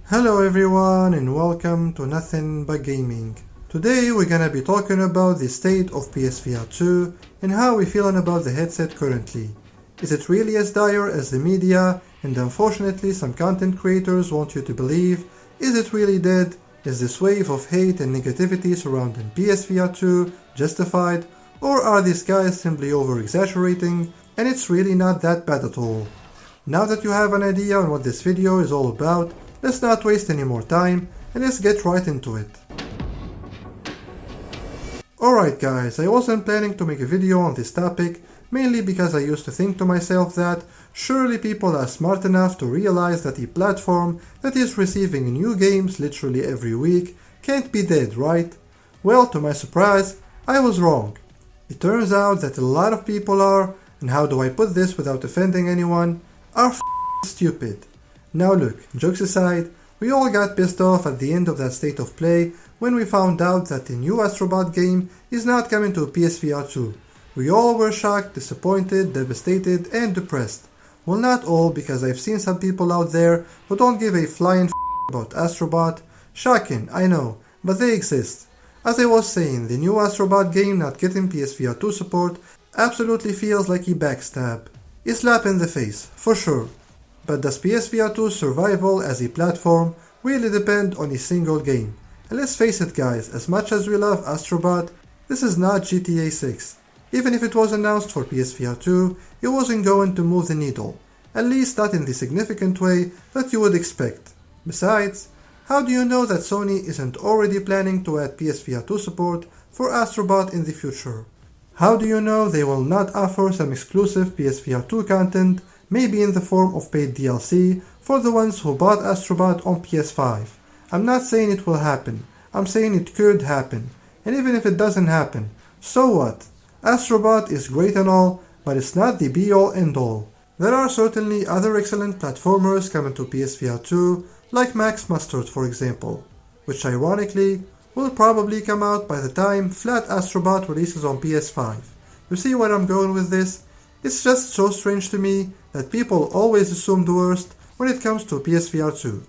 Hello everyone and welcome to Nothing But Gaming. Today we're gonna be talking about the state of Psvr2 and how we're feeling about the headset currently. Is it really as dire as the media and unfortunately some content creators want you to believe? Is it really dead? Is this wave of hate and negativity surrounding Psvr2 justified? Or are these guys simply over-exaggerating and it's really not that bad at all? Now that you have an idea on what this video is all about, let's not waste any more time and let's get right into it. Alright guys, I wasn't planning to make a video on this topic, mainly because I used to think to myself that surely people are smart enough to realize that a platform that is receiving new games literally every week can't be dead, right? Well, to my surprise, I was wrong. It turns out that a lot of people are, and how do I put this without offending anyone, are stupid. Now look, jokes aside, we all got pissed off at the end of that state of play when we found out that the new Astro Bot game is not coming to Psvr2. We all were shocked, disappointed, devastated and depressed. Well, not all, because I've seen some people out there who don't give a flying about Astro Bot. Shocking, I know, but they exist. As I was saying, the new Astro Bot game not getting Psvr2 support absolutely feels like a backstab. A slap in the face, for sure. But does Psvr2's survival as a platform really depend on a single game? And let's face it guys, as much as we love Astro Bot, this is not GTA 6. Even if it was announced for Psvr2, it wasn't going to move the needle. At least not in the significant way that you would expect. Besides, how do you know that Sony isn't already planning to add Psvr2 support for Astro Bot in the future? How do you know they will not offer some exclusive Psvr2 content, maybe in the form of paid DLC, for the ones who bought Astro Bot on PS5? I'm not saying it will happen, I'm saying it could happen. And even if it doesn't happen, so what? Astro Bot is great and all, but it's not the be-all end-all. There are certainly other excellent platformers coming to Psvr2, like Max Mustard for example, which ironically will probably come out by the time Flat Astro Bot releases on PS5. You see where I'm going with this? It's just so strange to me that people always assume the worst when it comes to Psvr2.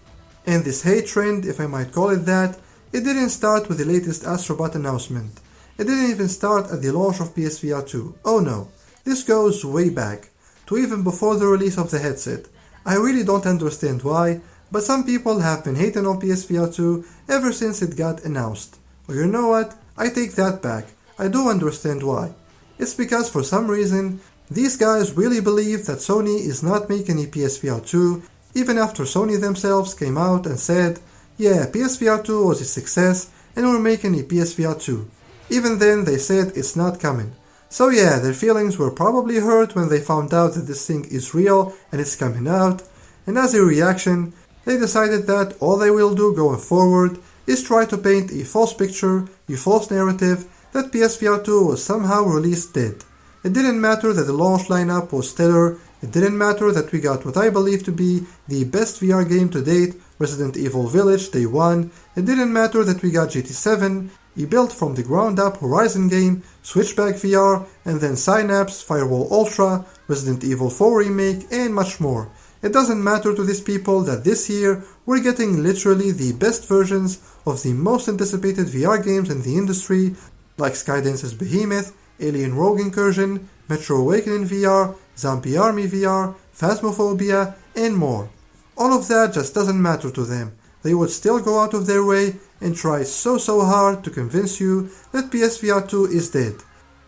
And this hate trend, if I might call it that, it didn't start with the latest Astro Bot announcement. It didn't even start at the launch of Psvr2. Oh no, this goes way back, to even before the release of the headset. I really don't understand why, but some people have been hating on Psvr2 ever since it got announced. Or you know what, I take that back, I do understand why. It's because for some reason, these guys really believe that Sony is not making a Psvr2, even after Sony themselves came out and said, yeah, Psvr2 was a success and we're making a Psvr2. Even then they said it's not coming. So yeah, their feelings were probably hurt when they found out that this thing is real and it's coming out, and as a reaction, they decided that all they will do going forward is try to paint a false picture, a false narrative that Psvr2 was somehow released dead. It didn't matter that the launch lineup was stellar, it didn't matter that we got what I believe to be the best VR game to date, Resident Evil Village Day 1, it didn't matter that we got GT7, a built from the ground up Horizon game, Switchback VR, and then Synapse, Firewall Ultra, Resident Evil 4 Remake, and much more. It doesn't matter to these people that this year we're getting literally the best versions of the most anticipated VR games in the industry, like Skydance's Behemoth, Alien Rogue Incursion, Metro Awakening VR, Zombie Army VR, Phasmophobia, and more. All of that just doesn't matter to them. They would still go out of their way and try so hard to convince you that Psvr2 is dead,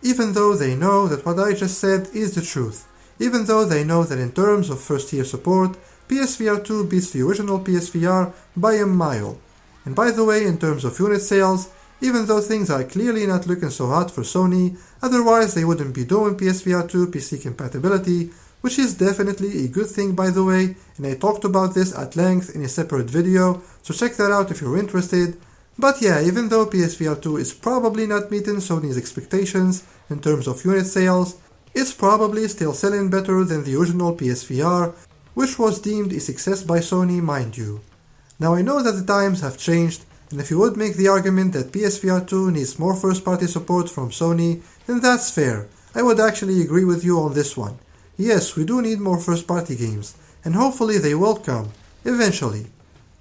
even though they know that what I just said is the truth, even though they know that in terms of first year support, Psvr2 beats the original PSVR by a mile. And by the way, in terms of unit sales, even though things are clearly not looking so hot for Sony, otherwise they wouldn't be doing PSVR2 PC compatibility, which is definitely a good thing by the way, and I talked about this at length in a separate video, so check that out if you're interested. But yeah, even though PSVR2 is probably not meeting Sony's expectations in terms of unit sales, it's probably still selling better than the original PSVR, which was deemed a success by Sony, mind you. Now I know that the times have changed, and if you would make the argument that Psvr2 needs more first-party support from Sony, then that's fair. I would actually agree with you on this one. Yes, we do need more first-party games, and hopefully they will come, eventually.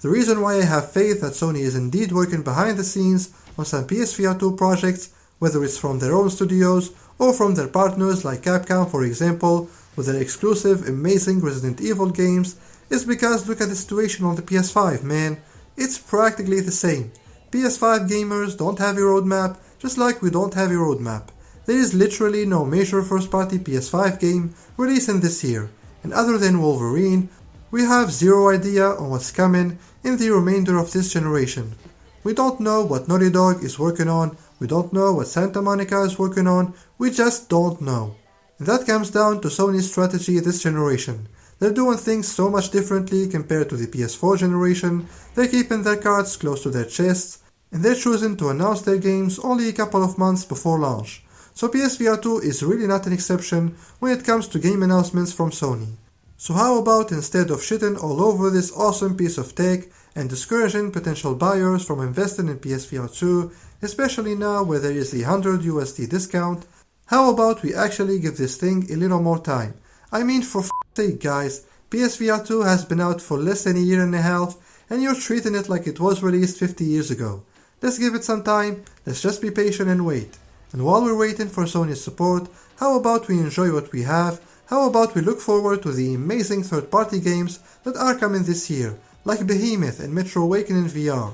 The reason why I have faith that Sony is indeed working behind the scenes on some PSVR 2 projects, whether it's from their own studios or from their partners like Capcom for example, with their exclusive amazing Resident Evil games, is because look at the situation on the PS5, man. It's practically the same. PS5 gamers don't have a roadmap, just like we don't have a roadmap. There is literally no major first-party PS5 game releasing this year, and other than Wolverine, we have zero idea on what's coming in the remainder of this generation. We don't know what Naughty Dog is working on, we don't know what Santa Monica is working on, we just don't know. And that comes down to Sony's strategy this generation. They're doing things so much differently compared to the PS4 generation, they're keeping their cards close to their chests, and they're choosing to announce their games only a couple of months before launch. So PSVR 2 is really not an exception when it comes to game announcements from Sony. So how about instead of shitting all over this awesome piece of tech and discouraging potential buyers from investing in PSVR 2, especially now where there is a $100 discount, how about we actually give this thing a little more time? I mean, for f***'s sake guys, PSVR 2 has been out for less than a year and a half and you're treating it like it was released 50 years ago. Let's give it some time, let's just be patient and wait. And while we're waiting for Sony's support, how about we enjoy what we have? How about we look forward to the amazing third-party games that are coming this year, like Behemoth and Metro Awakening VR.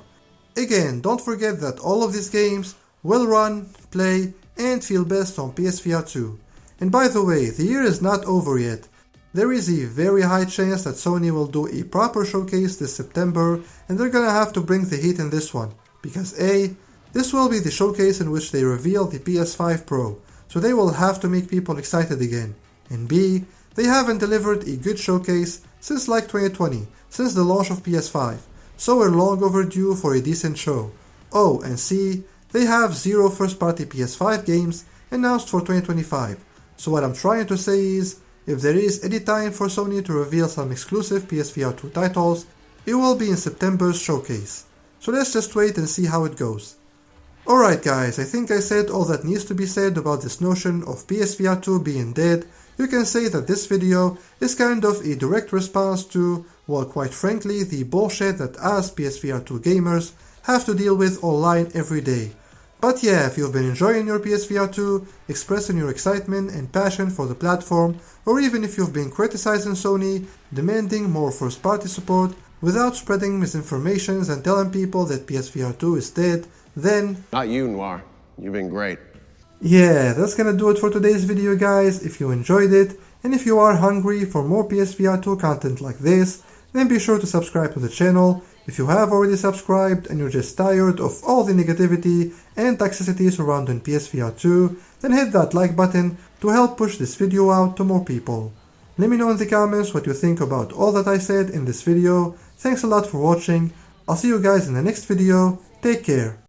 Again, don't forget that all of these games will run, play, and feel best on PSVR 2. And by the way, the year is not over yet. There is a very high chance that Sony will do a proper showcase this September, and they're gonna have to bring the heat in this one. Because A, this will be the showcase in which they reveal the PS5 Pro, so they will have to make people excited again. And B, they haven't delivered a good showcase since like 2020, since the launch of PS5, so we're long overdue for a decent show. Oh, and C, they have zero first-party PS5 games announced for 2025, so what I'm trying to say is, if there is any time for Sony to reveal some exclusive PSVR 2 titles, it will be in September's showcase. So let's just wait and see how it goes. Alright guys, I think I said all that needs to be said about this notion of PSVR 2 being dead. You can say that this video is kind of a direct response to, well quite frankly, the bullshit that us PSVR 2 gamers have to deal with online every day. But yeah, if you've been enjoying your PSVR 2, expressing your excitement and passion for the platform, or even if you've been criticizing Sony, demanding more first-party support, without spreading misinformations and telling people that PSVR 2 is dead, then... Not you, Noir. You've been great. Yeah, that's gonna do it for today's video guys. If you enjoyed it, and if you are hungry for more PSVR 2 content like this, then be sure to subscribe to the channel. If you have already subscribed and you're just tired of all the negativity and toxicity surrounding PSVR 2, then hit that like button to help push this video out to more people. Let me know in the comments what you think about all that I said in this video. Thanks a lot for watching. I'll see you guys in the next video. Take care.